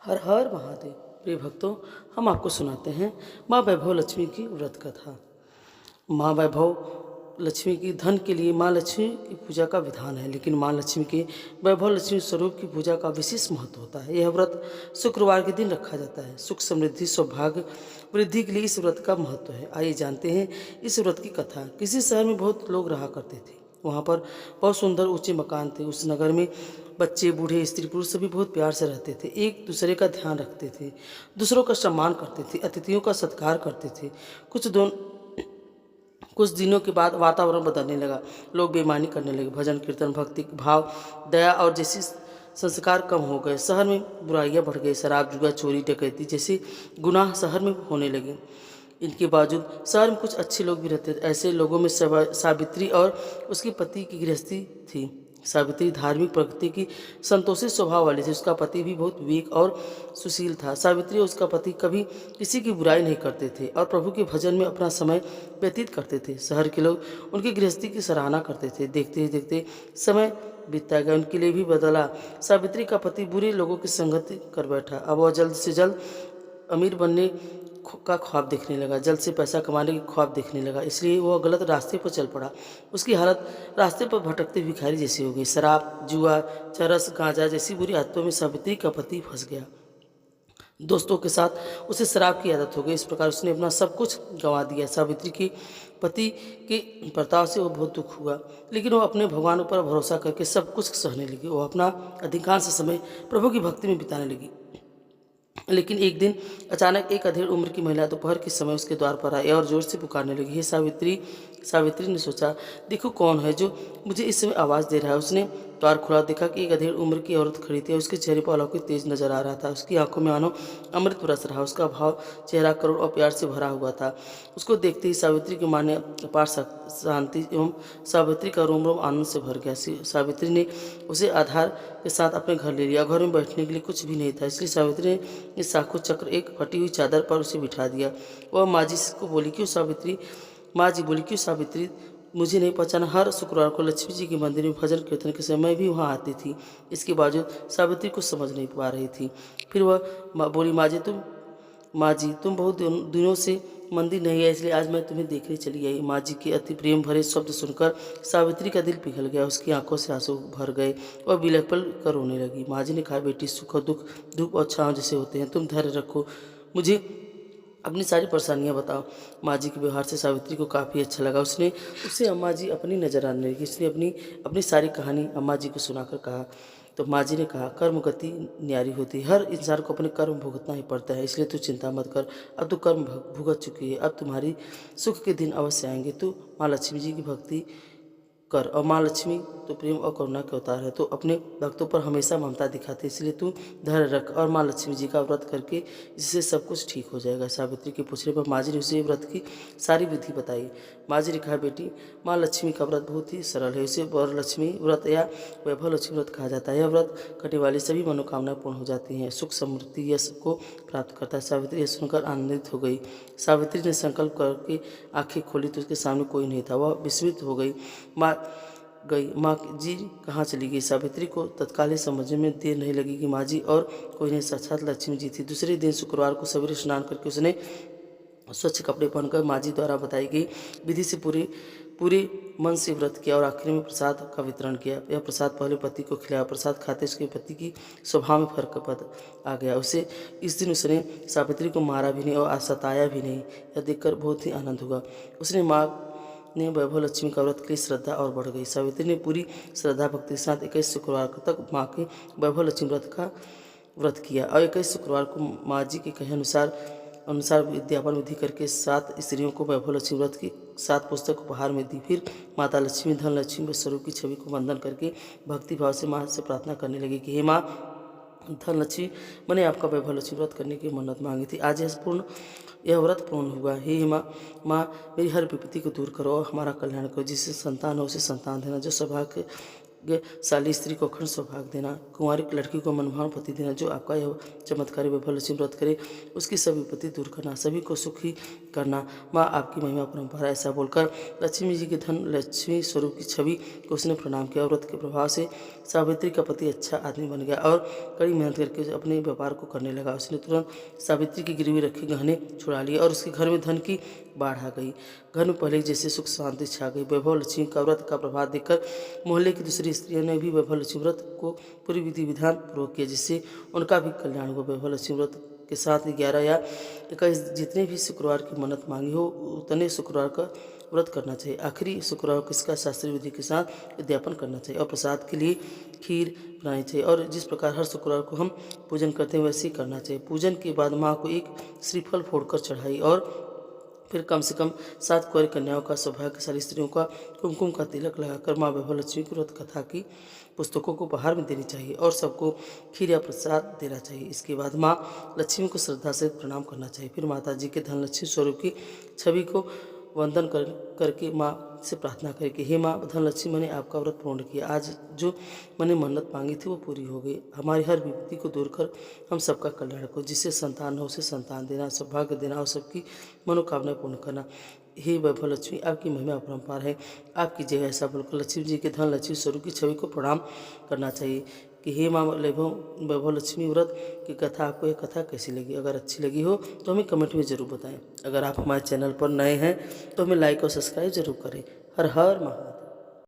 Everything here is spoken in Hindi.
हर हर महादेव। प्रिय भक्तों, हम आपको सुनाते हैं माँ वैभव लक्ष्मी की व्रत कथा। माँ वैभव लक्ष्मी की धन के लिए माँ लक्ष्मी की पूजा का विधान है, लेकिन माँ लक्ष्मी के वैभव लक्ष्मी स्वरूप की पूजा का विशेष महत्व होता है। यह व्रत शुक्रवार के दिन रखा जाता है। सुख समृद्धि सौभाग्य वृद्धि के लिए इस व्रत का महत्व है। आइए जानते हैं इस व्रत की कथा। किसी शहर में बहुत लोग रहा करते थे। वहाँ पर बहुत सुंदर ऊंचे मकान थे। उस नगर में बच्चे बूढ़े स्त्री पुरुष सभी बहुत प्यार से रहते थे। एक दूसरे का ध्यान रखते थे, दूसरों का सम्मान करते थे, अतिथियों का सत्कार करते थे। कुछ दिनों के बाद वातावरण बदलने लगा। लोग बेईमानी करने लगे। भजन कीर्तन भक्ति भाव दया और जैसी संस्कार कम हो गए। शहर में बुराइयां बढ़ गई। शराब जुआ चोरी डकैती जैसे गुनाह शहर में होने लगे। इनके बावजूद शहर में कुछ अच्छे लोग भी रहते थे। ऐसे लोगों में सावित्री और उसके पति की गृहस्थी थी। सावित्री धार्मिक प्रकृति की संतोषी स्वभाव वाली थी। उसका पति भी बहुत विवेक और सुशील था। सावित्री और उसका पति कभी किसी की बुराई नहीं करते थे और प्रभु के भजन में अपना समय व्यतीत करते थे। शहर के लोग उनकी गृहस्थी की सराहना करते थे। देखते ही देखते समय बीतता गया। उनके लिए भी बदला। सावित्री का पति बुरे लोगों की संगति कर बैठा। अब वह जल्द से जल्द अमीर बनने का ख्वाब देखने लगा, जल्द से पैसा कमाने की ख्वाब देखने लगा। इसलिए वह गलत रास्ते पर चल पड़ा। उसकी हालत रास्ते पर भटकते भिखारी जैसी हो गई। शराब जुआ चरस गांजा जैसी बुरी आदतों में सावित्री का पति फंस गया। दोस्तों के साथ उसे शराब की आदत हो गई। इस प्रकार उसने अपना सब कुछ गंवा दिया। सावित्री के पति के बर्ताव से वो बहुत दुख हुआ, लेकिन वो अपने भगवान पर भरोसा करके सब कुछ सहने लगी। वो अपना अधिकांश समय प्रभु की भक्ति में बिताने लगी। लेकिन एक दिन अचानक एक अधेड़ उम्र की महिला दोपहर के समय उसके द्वार पर आई और जोर से पुकारने लगी, हे सावित्री। सावित्री ने सोचा, देखो कौन है जो मुझे इस समय आवाज़ दे रहा है। उसने द्वार खुला, देखा कि एक अधेड़ उम्र की औरत खड़ी थी। उसके चेहरे पर अलौकिक तेज नजर आ रहा था। उसकी आंखों में मानो अमृत बरस रहा। उसका भाव चेहरा करुण और प्यार से भरा हुआ था। उसको देखते ही सावित्री के मन में अपार शांति एवं सावित्री का रोम रोम आनंद से भर गया। सावित्री ने उसे आधार के साथ अपने घर ले लिया। घर में बैठने के लिए कुछ भी नहीं था, इसलिए सावित्री ने इस साखू चक्र एक फटी हुई चादर पर उसे बिठा दिया। वह माँ जी को बोली, क्यों सावित्री? माँ जी बोली, क्यों सावित्री, मुझे नहीं पहचाना? हर शुक्रवार को लक्ष्मी जी के मंदिर में भजन कीर्तन के समय मैं भी वहाँ आती थी। इसके बावजूद सावित्री कुछ समझ नहीं पा रही थी। फिर वह बोली, माँ जी तुम बहुत दिनों से मंदिर नहीं है, इसलिए आज मैं तुम्हें देखने चली आई। माँ जी के अति प्रेम भरे शब्द सुनकर सावित्री का दिल पिघल गया। उसकी आंखों से आंसू भर गए और बिलखपल कर रोने लगी। माँ जी ने कहा, बेटी सुख और दुख धूप और छाँव जैसे होते हैं, तुम धैर्य रखो, मुझे अपनी सारी परेशानियां बताओ। माँ जी के व्यवहार से सावित्री को काफ़ी अच्छा लगा। उससे अम्मा जी अपनी नजर आने लगी। उसने अपनी अपनी सारी कहानी अम्मा जी को सुनाकर कहा। तो माँ जी ने कहा, कर्म गति न्यारी होती है, हर इंसान को अपने कर्म भुगतना ही पड़ता है, इसलिए तू चिंता मत कर। अब तू कर्म भुगत चुकी है, अब तुम्हारी सुख के दिन अवश्य आएंगे। तू माँ लक्ष्मी जी की भक्ति कर, और माँ लक्ष्मी तो प्रेम और करुणा के अवतार है, तो अपने भक्तों पर हमेशा ममता दिखाते, इसलिए तू धैर्य रख और माँ लक्ष्मी जी का व्रत करके इससे सब कुछ ठीक हो जाएगा। सावित्री के पूछने पर माँ जी ने उसे व्रत की सारी विधि बताई। माँ जी ने कहा, बेटी माँ लक्ष्मी का व्रत बहुत ही सरल है। इसे वरलक्ष्मी व्रत या वैभव लक्ष्मी व्रत कहा जाता है। यह व्रत करने वाली सभी मनोकामनाएं पूर्ण हो जाती हैं, सुख समृद्धि यश को प्राप्त करता है। सावित्री यह सुनकर आनंदित हो गई। सावित्री ने संकल्प करके आंखें खोली तो उसके सामने कोई नहीं था। वह विस्मित हो गई। माँ जी कहाँ चली गई? सावित्री को तत्काल ही समझने में देर नहीं लगी कि माँ जी और कोई नहीं, साक्षात लक्ष्मी जी थी। दूसरे दिन शुक्रवार को सवेरे स्नान करके उसने स्वच्छ कपड़े पहनकर माँ जी द्वारा बताई गई विधि से पूरे पूरे मन से व्रत किया और आखिर में प्रसाद का वितरण किया। यह प्रसाद पहले पति को खिलाया। प्रसाद खाते उसके पति की स्वभाव में फर्क आ गया। उसे इस दिन उसने सावित्री को मारा भी नहीं और सताया भी नहीं। यह देखकर बहुत ही आनंद हुआ। उसने माँ ने वैभव लक्ष्मी का व्रत की श्रद्धा और बढ़ गई। सावित्री ने पूरी श्रद्धा भक्ति के साथ 21 शुक्रवार तक माँ के वैभव लक्ष्मी व्रत किया और 21 शुक्रवार को माँ जी के कहे अनुसार विद्यापन विधि करके 7 स्त्रियों को वैभव लक्ष्मी व्रत की 7 पुस्तक उपहार में दी। फिर माता लक्ष्मी धन लक्ष्मी स्वरूप की छवि को वंदन करके भक्ति भाव से माँ से प्रार्थना करने लगी कि हे माँ धन लक्ष्मी, मैंने आपका वैभव लक्ष्मी व्रत करने की मन्नत मांगी थी, आज यह व्रत पूर्ण हुआ। हे माँ मेरी हर विपत्ति को दूर करो और हमारा कल्याण करो। जिससे संतान हो उसे संतान देना, जो सौभाग्य शाली स्त्री को अखंड सौभाग्य देना, कुंवारी लड़की को मनभावन पति देना। जो आपका यह चमत्कारी वैभव लक्ष्मी व्रत करे उसकी सब विपत्ति दूर करना, सभी को सुखी करना। माँ आपकी महिमा परंपरा। ऐसा बोलकर लक्ष्मी जी के धन लक्ष्मी स्वरूप की छवि को उसने प्रणाम किया। व्रत के प्रभाव से सावित्री का पति अच्छा आदमी बन गया और कड़ी मेहनत करके अपने व्यापार को करने लगा। उसने तुरंत सावित्री की गिरवी रखे गहने छुड़ा लिए और उसके घर में धन की बाढ़ आ गई। घर में पहले जैसे सुख शांति छा गई। वैभव लक्ष्मी का व्रत का प्रभाव देखकर मोहल्ले की दूसरी स्त्रियों ने भी वैभव लक्ष्मी व्रत को पूरी विधि विधान पूर्वक किया, जिससे उनका भी कल्याण हुआ। वैभव लक्ष्मी व्रत के साथ 11 या 21 जितने भी शुक्रवार की मन्नत मांगी हो उतने शुक्रवार का व्रत करना चाहिए। आखिरी शुक्रवार को इसका शास्त्रीय विधि के साथ उद्यापन करना चाहिए और प्रसाद के लिए खीर बनानी चाहिए। और जिस प्रकार हर शुक्रवार को हम पूजन करते हैं वैसे ही करना चाहिए। पूजन के बाद माँ को एक श्रीफल फोड़कर चढ़ाई और फिर कम से कम 7 कुंवारी कन्याओं का सौभाग्यशाली स्त्रियों का कुमकुम का तिलक लगाकर माँ वैभव लक्ष्मी की व्रत कथा की पुस्तकों को उपहार में देनी चाहिए और सबको खीर या प्रसाद देना चाहिए। इसके बाद माँ लक्ष्मी को श्रद्धा से प्रणाम करना चाहिए। फिर माता जी के धन लक्ष्मी स्वरूप की छवि को वंदन करके माँ से प्रार्थना करें कि हे माँ धन लक्ष्मी, मैंने आपका व्रत पूर्ण किया। आज जो मैंने मन्नत मांगी थी वो पूरी हो गई। हमारी हर विपत्ति को दूर कर हम सबका कल्याण करो। जिससे संतान हो उसे संतान देना, सौभाग्य देना और सबकी मनोकामना पूर्ण करना। हे वैभव लक्ष्मी, आपकी महिमा अपरंपार है, आपकी जय। ऐसा बोलकर लक्ष्मी जी के धन लक्ष्मी स्वरूप की छवि को प्रणाम करना चाहिए कि हे माँ वैभव लक्ष्मी व्रत की कथा, आपको यह कथा कैसी लगी? अगर अच्छी लगी हो तो हमें कमेंट में ज़रूर बताएं। अगर आप हमारे चैनल पर नए हैं तो हमें लाइक और सब्सक्राइब जरूर करें। हर हर महादेव।